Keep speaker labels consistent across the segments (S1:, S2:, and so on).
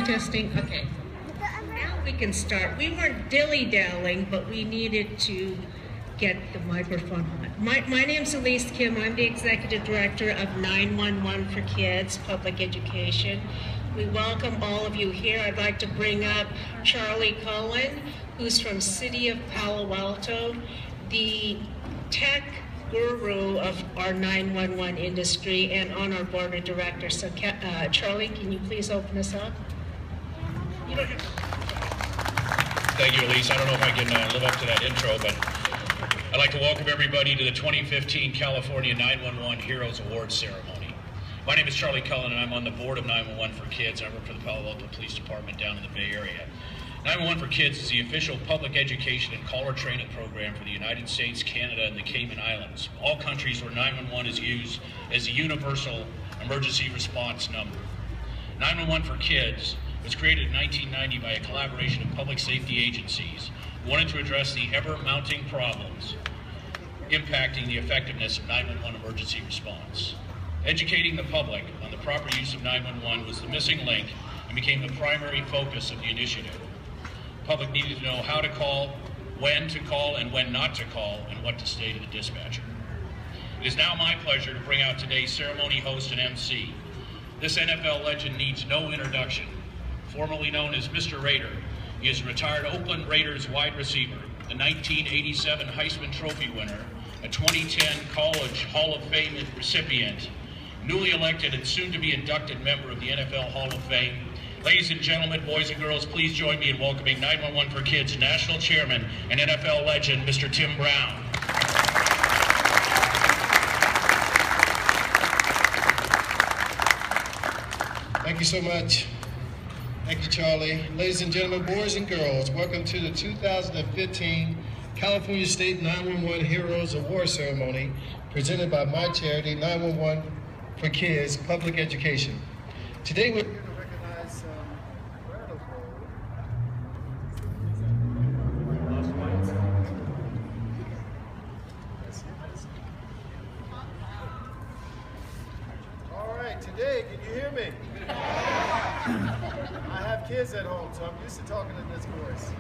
S1: testing. Okay. Now we can start. We weren't dilly-dallying, but we needed to get the microphone on. My name's Elise Kim. I'm the Executive Director of 911 for Kids, Public Education. We welcome all of you here. I'd like to bring up Charlie Cullen, who's from City of Palo Alto, the tech guru of our 911 industry and on our board of directors. So Charlie, can you please open us up?
S2: Thank you, Elise. I don't know if I can live up to that intro, but I'd like to welcome everybody to the 2015 California 911 Heroes Awards ceremony. My name is Charlie Cullen, and I'm on the board of 911 for Kids. I work for the Palo Alto Police Department down in the Bay Area. 911 for Kids is the official public education and caller training program for the United States, Canada, and the Cayman Islands, all countries where 911 is used as a universal emergency response number. 911 for Kids was created in 1990 by a collaboration of public safety agencies who wanted to address the ever-mounting problems impacting the effectiveness of 911 emergency response. Educating the public on the proper use of 911 was the missing link and became the primary focus of the initiative. The public needed to know how to call, and when not to call, and what to say to the dispatcher. It is now my pleasure to bring out today's ceremony host and MC. This NFL legend needs no introduction. Formerly known as Mr. Raider, he is a retired Oakland Raiders wide receiver, a 1987 Heisman Trophy winner, a 2010 College Hall of Fame recipient, newly elected and soon to be inducted member of the NFL Hall of Fame. Ladies and gentlemen, boys and girls, please join me in welcoming 911 for Kids National Chairman and NFL legend, Mr. Tim Brown.
S3: Thank you so much. Thank you, Charlie. Ladies and gentlemen, boys and girls, welcome to the 2015 California State 911 Heroes Award Ceremony presented by my charity, 911 for Kids, Public Education. Today we're here to recognize All right, today, can you hear me? I have kids at home, so I'm used to talking in this voice.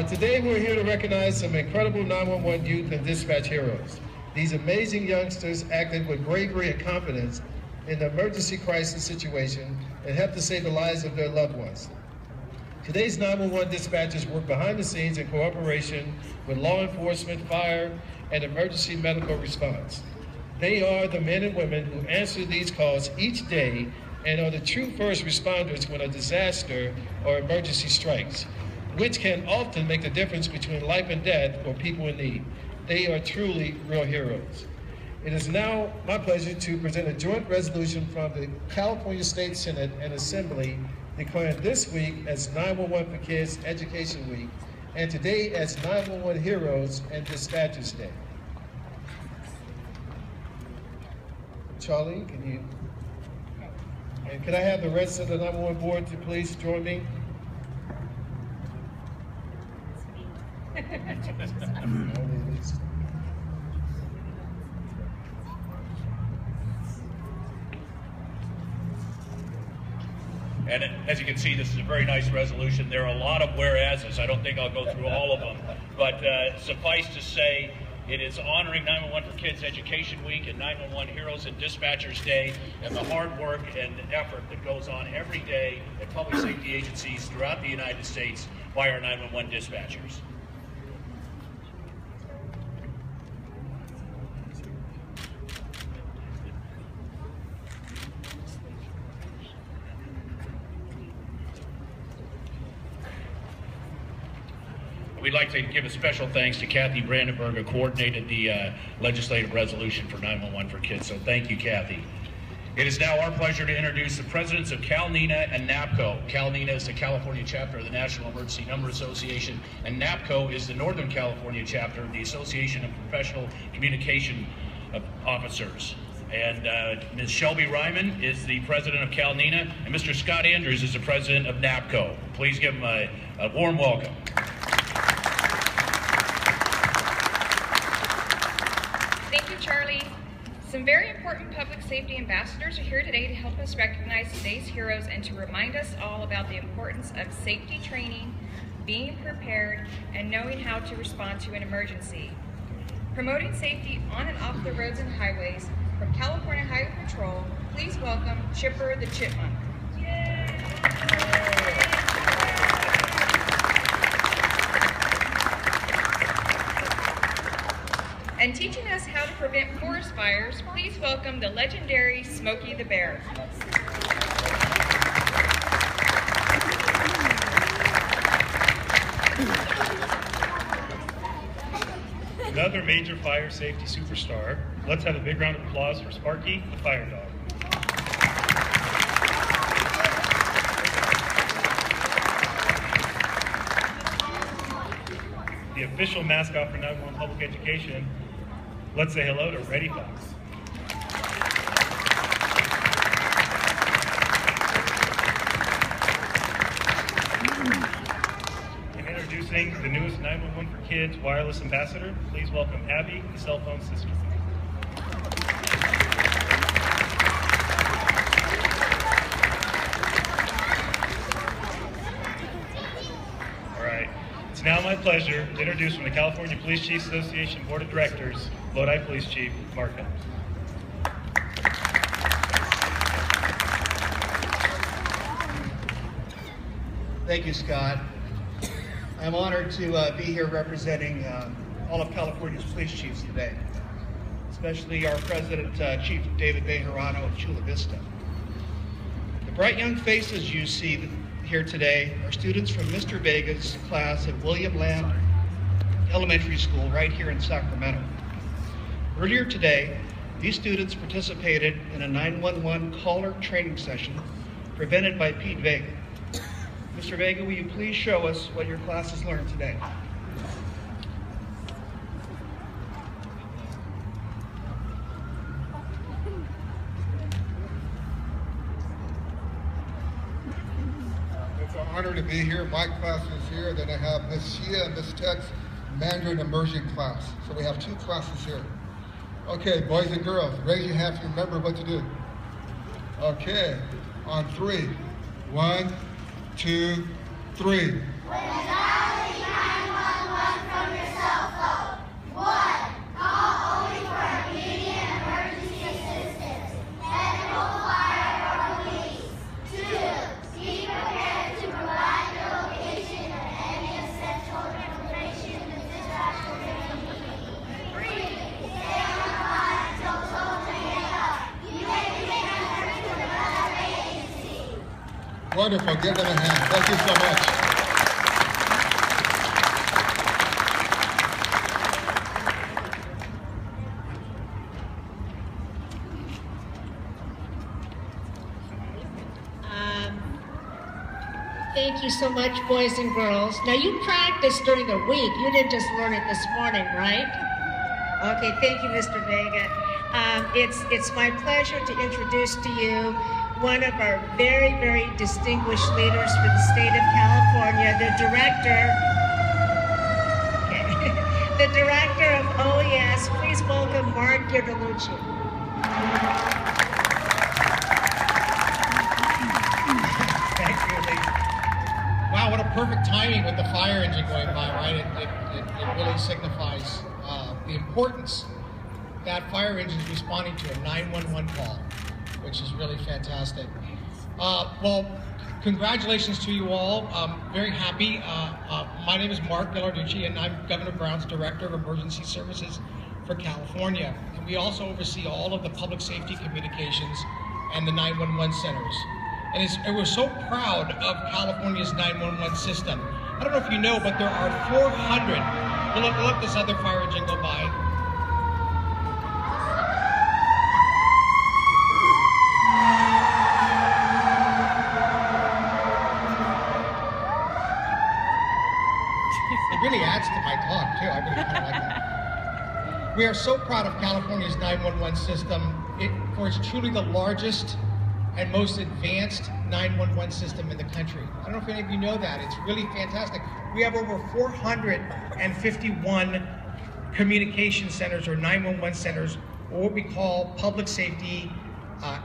S3: Today we're here to recognize some incredible 911 youth and dispatch heroes. These amazing youngsters acted with bravery and confidence in the emergency crisis situation and helped to save the lives of their loved ones. Today's 911 dispatchers work behind the scenes in cooperation with law enforcement, fire, and emergency medical response. They are the men and women who answer these calls each day and are the true first responders when a disaster or emergency strikes, which can often make the difference between life and death for people in need. They are truly real heroes. It is now my pleasure to present a joint resolution from the California State Senate and Assembly declaring this week as 911 for Kids Education Week and today as 911 Heroes and Dispatchers Day. Charlie, can you? And can I have the rest of the 911 board to please join me?
S2: And as you can see, this is a very nice resolution. There are a lot of whereases. I don't think I'll go through all of them, but suffice to say, it is honoring 911 for Kids Education Week and 911 Heroes and Dispatchers Day and the hard work and effort that goes on every day at public safety agencies throughout the United States by our 911 dispatchers. We'd like to give a special thanks to Kathy Brandenburg, who coordinated the legislative resolution for 911 for Kids. So thank you, Kathy. It is now our pleasure to introduce the presidents of CalNENA and NAPCO. CalNENA is the California chapter of the National Emergency Number Association, and NAPCO is the Northern California chapter of the Association of Professional Communication Officers. And Ms. Shelby Ryman is the president of CalNENA, and Mr. Scott Andrews is the president of NAPCO. Please give them a warm welcome.
S4: Thank you, Charlie. Some very important public safety ambassadors are here today to help us recognize today's heroes and to remind us all about the importance of safety training, being prepared, and knowing how to respond to an emergency. Promoting safety on and off the roads and highways, from California Highway Patrol, please welcome Chipper the Chipmunk. And teaching us how to prevent forest fires, please welcome the legendary Smokey the Bear.
S5: Another major fire safety superstar. Let's have a big round of applause for Sparky the Fire Dog. The official mascot for 911 Public Education. Let's say hello to Reddy Fox. And introducing the newest 911 for Kids wireless ambassador, please welcome Abby, the cell phone sister. All right, it's now my pleasure to introduce from the California Police Chiefs Association Board of Directors, Lodi Police Chief Mark Helms.
S6: Thank you, Scott. I'm honored to be here representing all of California's police chiefs today, especially our President, Chief David Bejarano of Chula Vista. The bright young faces you see here today are students from Mr. Vega's class at William Lamb Elementary School right here in Sacramento. Earlier today, these students participated in a 911 caller training session presented by Pete Vega. Mr. Vega, will you please show us what your class has learned today?
S7: It's an honor to be here. My class is here. Then I have Miss Shia and Miss Tech's Mandarin Immersion class. So we have two classes here. Okay, boys and girls, raise your hand if you remember what to do. Okay, on three. 1, 2, 3.
S8: When dialing 911 from your cell phone, 1. Call only for immediate emergency assistance. Medical, fire, or police. 2. Be prepared to provide the location of any essential information the dispatcher may need. 3. Stay on the line until told to hang up. You may be transferred to another agency.
S7: Wonderful. Give them a hand. Thank you so much.
S1: Thank you so much, boys and girls. Now, you practiced during the week. You didn't just learn it this morning, right? Okay, thank you, Mr. Vega. It's my pleasure to introduce to you one of our very, very distinguished leaders for the state of California, the director of OES. Please welcome Mark Girdelucci.
S9: Wow, what a perfect timing with the fire engine going by, right? It really signifies the importance that fire engine is responding to a 911 call, which is really fantastic. Well, congratulations to you all. I'm very happy. My name is Mark Girdelucci, and I'm Governor Brown's Director of Emergency Services for California. And we also oversee all of the public safety communications and the 911 centers. And we're so proud of California's 911 system. I don't know if you know, but there are 400. We'll let this other fire engine go by. It really adds to my talk, too. I really kind of like that. We are so proud of California's 911 system. For it's truly the largest and most advanced 911 system in the country. I don't know if any of you know that. It's really fantastic. We have over 451 communication centers or 911 centers or what we call public safety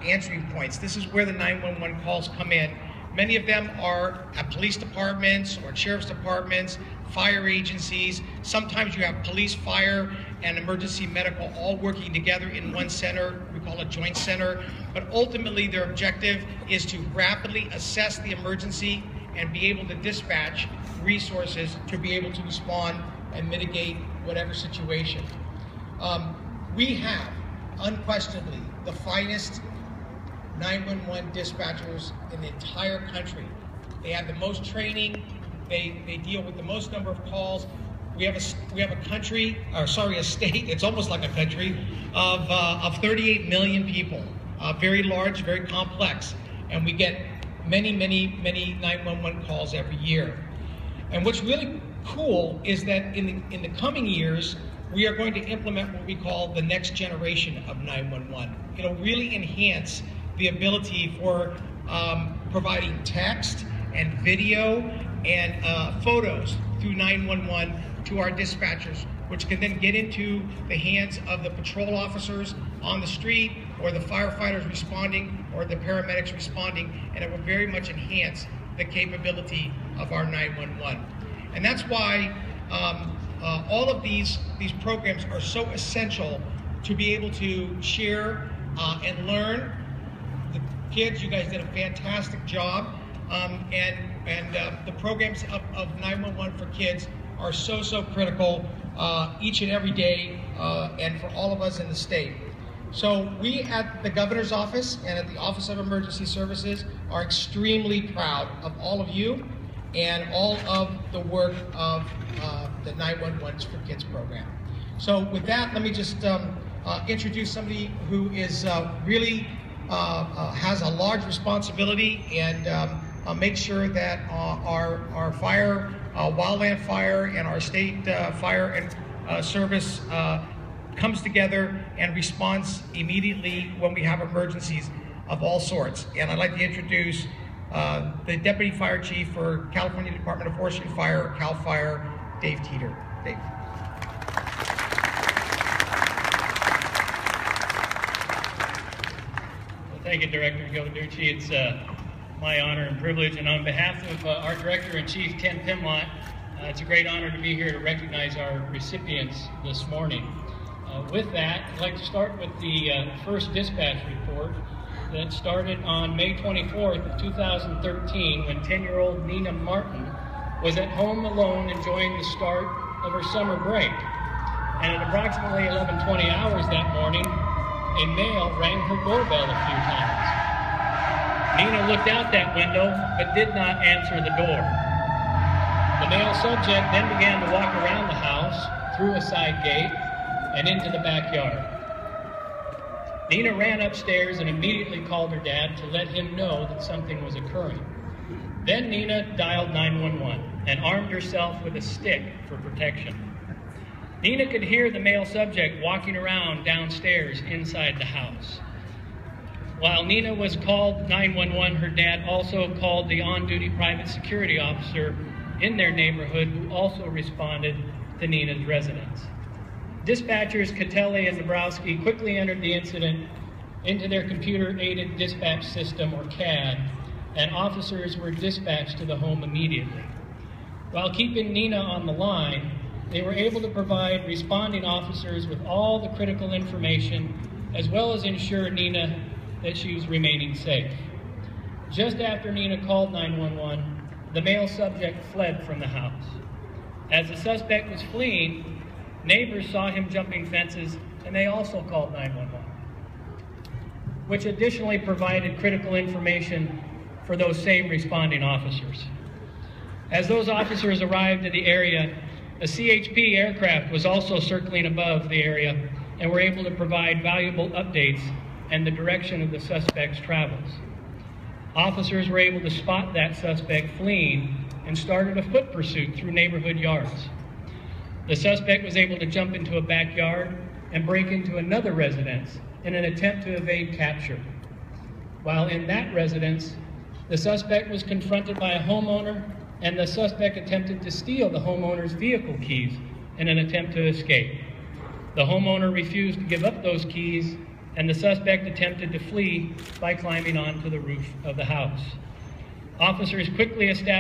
S9: answering points. This is where the 911 calls come in. Many of them are at police departments or sheriff's departments, fire agencies. Sometimes you have police, fire, and emergency medical all working together in one center. We call it joint center. But ultimately, their objective is to rapidly assess the emergency and be able to dispatch resources to be able to respond and mitigate whatever situation. We have, unquestionably, the finest 911 dispatchers in the entire country. They have the most training. They deal with the most number of calls. We have a state. It's almost like a country of 38 million people. Very large, very complex, and we get many 911 calls every year. And what's really cool is that in the coming years, we are going to implement what we call the next generation of 911. It'll really enhance the ability for providing text and video and photos through 911 to our dispatchers, which can then get into the hands of the patrol officers on the street or the firefighters responding or the paramedics responding, and it will very much enhance the capability of our 911. And that's why all of these programs are so essential to be able to share and learn. The kids, you guys did a fantastic job, and the programs of 911 for kids are so critical each and every day, and for all of us in the state. So we at the Governor's Office and at the Office of Emergency Services are extremely proud of all of you and all of the work of the 911s for Kids program. So with that, let me just introduce somebody who is really has a large responsibility and make sure that our fire, wildland fire, and our state fire and service comes together and responds immediately when we have emergencies of all sorts. And I'd like to introduce the Deputy Fire Chief for California Department of Forestry and Fire, CAL FIRE, Dave Teeter. Dave.
S10: Well, thank you, Director Gildaducci. It's my honor and privilege, and on behalf of our Director-in-Chief, Ken Pimlott, it's a great honor to be here to recognize our recipients this morning. With that, I'd like to start with the first dispatch report that started on May 24th of 2013 when 10-year-old Nina Martin was at home alone enjoying the start of her summer break. And at approximately 11:20 hours that morning, a male rang her doorbell a few times. Nina looked out that window but did not answer the door. The male subject then began to walk around the house through a side gate and into the backyard. Nina ran upstairs and immediately called her dad to let him know that something was occurring. Then Nina dialed 911 and armed herself with a stick for protection. Nina could hear the male subject walking around downstairs inside the house. While Nina was called 911, her dad also called the on-duty private security officer in their neighborhood, who also responded to Nina's residence. Dispatchers Catelli and Dabrowski quickly entered the incident into their computer-aided dispatch system, or CAD, and officers were dispatched to the home immediately. While keeping Nina on the line, they were able to provide responding officers with all the critical information, as well as ensure Nina that she was remaining safe. Just after Nina called 911, the male subject fled from the house. As the suspect was fleeing, neighbors saw him jumping fences, and they also called 911, which additionally provided critical information for those same responding officers. As those officers arrived at the area, a CHP aircraft was also circling above the area and were able to provide valuable updates and the direction of the suspect's travels. Officers were able to spot that suspect fleeing and started a foot pursuit through neighborhood yards. The suspect was able to jump into a backyard and break into another residence in an attempt to evade capture. While in that residence, the suspect was confronted by a homeowner, and the suspect attempted to steal the homeowner's vehicle keys in an attempt to escape. The homeowner refused to give up those keys, and the suspect attempted to flee by climbing onto the roof of the house. Officers quickly established